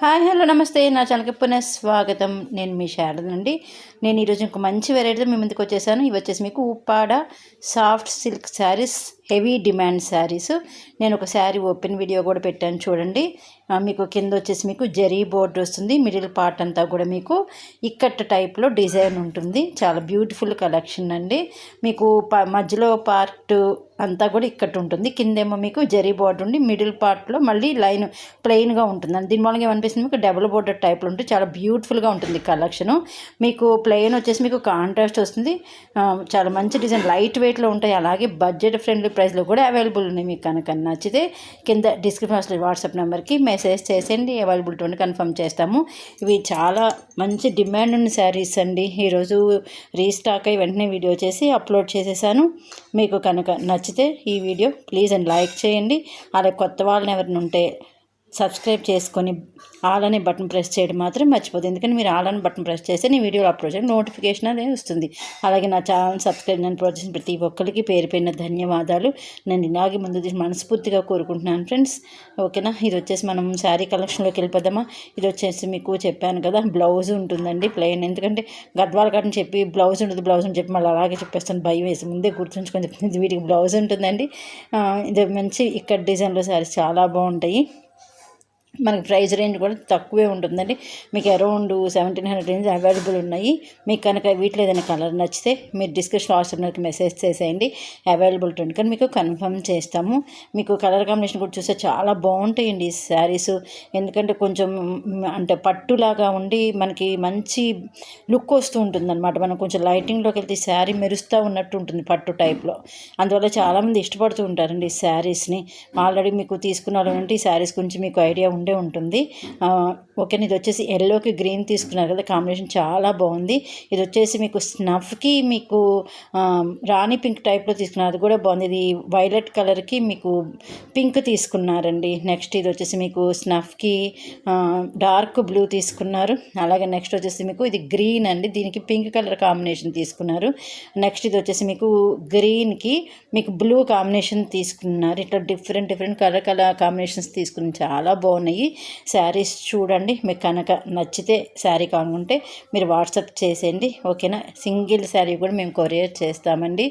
Hi hello నమస్తే నా ఛానల్కి పునః స్వాగతం. నేను మీ శారదనండి. నేను ఈరోజు ఇంకో మంచి వెరైటీతో మీ ముందుకు వచ్చేసాను. ఇవి వచ్చేసి మీకు Uppada soft silk saris, heavy demand saris. నేను ఒక శారీ ఓపెన్ వీడియో కూడా పెట్టాను చూడండి. మీకు కింద వచ్చేసి మీకు జరీ బోర్డర్ వస్తుంది. మిడిల్ పార్ట్ అంతా కూడా మీకు ఇక్కట్ టైప్లో డిజైన్ ఉంటుంది. చాలా బ్యూటిఫుల్ కలెక్షన్ అండి. మీకు మధ్యలో పార్ట్ అంతా కూడా ఇక్కట్ ఉంటుంది. కిందేమో మీకు జరీ బోర్డర్ ఉండి మిడిల్ పార్ట్లో మళ్ళీ లైన్ ప్లెయిన్గా ఉంటుంది. దీని మూలంగా ఏమనిపిస్తుంది మీకు డబుల్ బోర్డర్ టైప్లో ఉంటుంది. చాలా బ్యూటిఫుల్గా ఉంటుంది కలెక్షను. మీకు ప్లెయిన్ వచ్చేసి మీకు కాంట్రాస్ట్ వస్తుంది. చాలా మంచి డిజైన్, లైట్ వెయిట్లో ఉంటాయి. అలాగే బడ్జెట్ ఫ్రెండ్లీ ప్రైస్లో కూడా అవైలబుల్ ఉన్నాయి. మీకు కనుక నచ్చితే కింద డిస్క్రిప్షన్లో వాట్సాప్ నెంబర్కి మెసేజ్ చేసేయండి. అవైలబిలిటీ ఉండి కన్ఫర్మ్ చేస్తాము. ఇవి చాలా మంచి డిమాండ్ ఉన్న శారీస్ అండి. ఈరోజు రీస్టాక్ అయ్యి వెంటనే వీడియో చేసి అప్లోడ్ చేసేసాను. మీకు కనుక నచ్చితే ఈ వీడియో ప్లీజ్ అండ్ లైక్ చేయండి. అలాగే కొత్త వాళ్ళని ఎవరిని ఉంటే సబ్స్క్రైబ్ చేసుకొని ఆల్ అనే బటన్ ప్రెస్ చేయడం మాత్రం మర్చిపోతుంది. ఎందుకంటే మీరు ఆల్ అనే బటన్ ప్రెస్ చేస్తే నేను వీడియోలో అప్లోడ్ చేయడం నోటిఫికేషన్ అనేది వస్తుంది. అలాగే నా ఛానల్ సబ్స్క్రైబ్ నన్ను ప్రోత్సహించిన ప్రతి ఒక్కరికి పేరు పైన ధన్యవాదాలు. నేను ఇలాగే ముందు మనస్ఫూర్తిగా కోరుకుంటున్నాను ఫ్రెండ్స్. ఓకేనా. ఇది వచ్చేసి మనం శారీ కలెక్షన్లోకి వెళ్ళిపోదామా. ఇది వచ్చేసి మీకు చెప్పాను కదా, బ్లౌజ్ ఉంటుందండి ప్లెయిన్. ఎందుకంటే గద్వాల కాటని చెప్పి బ్లౌజ్ ఉంటుంది, బ్లౌజ్ అని చెప్పి మళ్ళీ అలాగే చెప్పేస్తాను, భయం వేసి ముందే గుర్తుంచుకొని చెప్తుంది. వీటికి బ్లౌజ్ ఉంటుందండి. ఇది మంచి ఇక్కడ డిజైన్లో శారీస్ చాలా బాగుంటాయి. మనకి ప్రైస్ రేంజ్ కూడా తక్కువే ఉంటుందండి. మీకు అరౌండ్ 1700 రేంజ్ అవైలబుల్ ఉన్నాయి. మీకు కనుక వీటిలో ఏదైనా కలర్ నచ్చితే మీరు డిస్క్రిప్షన్ వాట్సాప్కి మెసేజ్ చేసేయండి. అవైలబిలిటీ ఉంటుంది కానీ మీకు కన్ఫర్మ్ చేస్తాము. మీకు కలర్ కాంబినేషన్ కూడా చూస్తే చాలా బాగుంటాయండి ఈ శారీస్. ఎందుకంటే కొంచెం అంటే పట్టులాగా ఉండి మనకి మంచి లుక్ వస్తూ ఉంటుంది అనమాట. మనం కొంచెం లైటింగ్లోకి వెళ్తే ఈ శారీ మెరుస్తూ ఉన్నట్టు ఉంటుంది పట్టు టైప్లో. అందువల్ల చాలామంది ఇష్టపడుతూ ఉంటారండి ఈ శారీస్ని. ఆల్రెడీ మీకు తీసుకున్న వాళ్ళంటే ఈ శారీస్ గురించి మీకు ఐడియా ఉంటుంది. ఓకేనా. ఇది వచ్చేసి ఎల్లోకి గ్రీన్ తీసుకున్నారు కదా, కాంబినేషన్ చాలా బాగుంది. ఇది వచ్చేసి మీకు స్నఫ్కి మీకు రాణి పింక్ టైప్లో తీసుకున్నారు, అది కూడా బాగుంది. ఇది వైలెట్ కలర్కి మీకు పింక్ తీసుకున్నారండి. నెక్స్ట్ ఇది వచ్చేసి మీకు స్నఫ్కి డార్క్ బ్లూ తీసుకున్నారు. అలాగే నెక్స్ట్ వచ్చేసి మీకు ఇది గ్రీన్ అండి, దీనికి పింక్ కలర్ కాంబినేషన్ తీసుకున్నారు. నెక్స్ట్ ఇది వచ్చేసి మీకు గ్రీన్కి మీకు బ్లూ కాంబినేషన్ తీసుకున్నారు. ఇట్లా డిఫరెంట్ కలర్ కాంబినేషన్స్ తీసుకుని చాలా బాగున్నాయి శారీస్. చూడండి, మీకు కనుక నచ్చితే శారీ కానుకుంటే మీరు వాట్సాప్ చేసేయండి. ఓకేనా. సింగిల్ శారీ కూడా మేము కొరియర్ చేస్తామండి.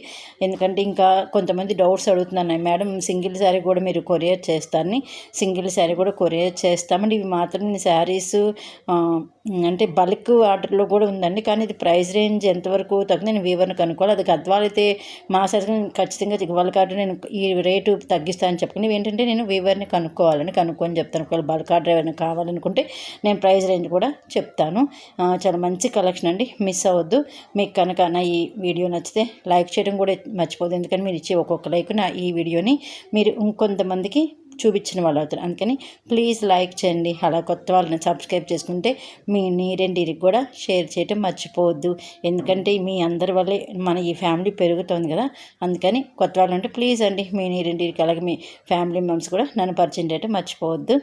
ఎందుకంటే ఇంకా కొంతమంది డౌట్స్ అడుగుతున్నాను, మేడం సింగిల్ శారీ కూడా మీరు కొరియర్ చేస్తారని. సింగిల్ శారీ కూడా కొరియర్ చేస్తామండి. ఇవి మాత్రం శారీస్ అంటే బల్క్ ఆర్డర్లో కూడా ఉందండి. కానీ ఇది ప్రైస్ రేంజ్ ఎంతవరకు తగ్గుతుంది నేను వీవర్ని కనుక్కోవాలి. అది గద్వాలు అయితే మా సరికి ఖచ్చితంగా బల్క్ ఆర్డర్ నేను ఈ రేటు తగ్గిస్తానని చెప్పుకుని ఏంటంటే నేను వీవర్ని కనుక్కొని చెప్తాను. ఒకవేళ బల్క్ ఆర్డర్ ఏమైనా కావాలనుకుంటే నేను ప్రైస్ రేంజ్ కూడా చెప్తాను. చాలా మంచి కలెక్షన్ అండి, మిస్ అవ్వద్దు. మీకు కనుక నా ఈ వీడియో నచ్చితే లైక్ చేయడం కూడా మర్చిపోద్దు. ఎందుకంటే మీరు ఇచ్చే ఒక్కొక్క లైక్ నా ఈ వీడియోని మీరు ఇంకొంతమందికి చూపించిన వాళ్ళు అవుతారు. అందుకని ప్లీజ్ లైక్ చేయండి. అలా కొత్త వాళ్ళని సబ్స్క్రైబ్ చేసుకుంటే మీ నీరెండిరికి కూడా షేర్ చేయటం మర్చిపోవద్దు. ఎందుకంటే మీ అందరి వల్లే మన ఈ ఫ్యామిలీ పెరుగుతుంది కదా. అందుకని కొత్త వాళ్ళు అంటే ప్లీజ్ అండి మీ నీరెండిరికి, అలాగే మీ ఫ్యామిలీ మెంబర్స్ కూడా నన్ను పరిచయం చేయటం మర్చిపోవద్దు.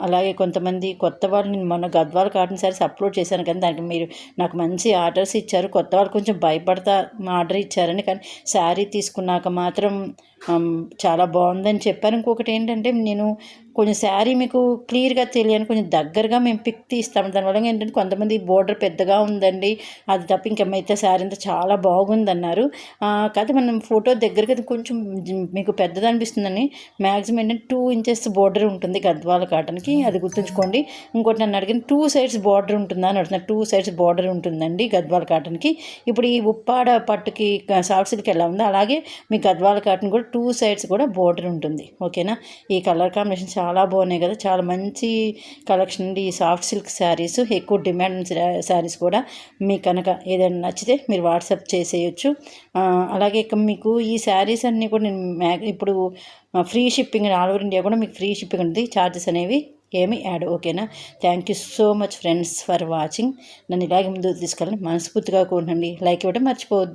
అలాగే కొంతమంది కొత్త వాళ్ళు నేను మొన్న గద్వాల కాటన్ శారీస్ అప్లోడ్ చేశాను కానీ దానికి మీరు నాకు మంచి ఆర్డర్స్ ఇచ్చారు. కొత్త వాళ్ళు కొంచెం భయపడతా ఆర్డర్ ఇచ్చారని, కానీ శారీ తీసుకున్నాక మాత్రం చాలా బాగుందని చెప్పారు. ఇంకొకటి ఏంటంటే నేను కొంచెం శారీ మీకు క్లియర్గా తెలియని కొంచెం దగ్గరగా మేము పిక్ తీస్తాము. దానివల్ల ఏంటంటే కొంతమంది బోర్డర్ పెద్దగా ఉందండి, అది తప్ప ఇంకా మిగతా శారీ అంతా చాలా బాగుందన్నారు. కాకపోతే మనం ఫోటో దగ్గరగా కొంచెం మీకు పెద్దది అనిపిస్తుందని మ్యాక్సిమం ఏంటంటే 2 ఇంచెస్ బోర్డర్ ఉంటుంది గద్వాల కాటన్కి, అది గుర్తుంచుకోండి. ఇంకోటి నన్ను అడిగిన 2 సైడ్స్ బార్డర్ ఉంటుందా అని అడుగుతున్నారు. 2 సైడ్స్ బార్డర్ ఉంటుందండి గద్వాల కాటన్కి. ఇప్పుడు ఈ ఉప్పాడ పట్టుకి సాఫ్ట్ సిల్క్ ఎలా ఉందో అలాగే మీ గద్వాల కాటన్ కూడా 2 సైడ్స్ కూడా బార్డర్ ఉంటుంది. ఓకేనా. ఈ కలర్ కాంబినేషన్ చాలా బాగున్నాయి కదా, చాలా మంచి కలెక్షన్ అండి. ఈ సాఫ్ట్ సిల్క్ శారీస్ ఎక్కువ డిమాండ్ శారీస్ కూడా. మీకు కనుక ఏదైనా నచ్చితే మీరు వాట్సాప్ చేసేయచ్చు. అలాగే మీకు ఈ శారీస్ అన్నీ కూడా నేను ఇప్పుడు free shipping all over India కూడా మీకు ఫ్రీ షిప్పింగ్ ఉంటుంది. ఛార్జెస్ అనేవి ఏమి యాడ్. ఓకేనా. Thank you so much friends for watching. నన్ను ఇలాగే ముందు తీసుకెళ్ళండి మనస్ఫూర్తిగా కోరండి. లైక్ ఇవ్వడం మర్చిపోవద్దు.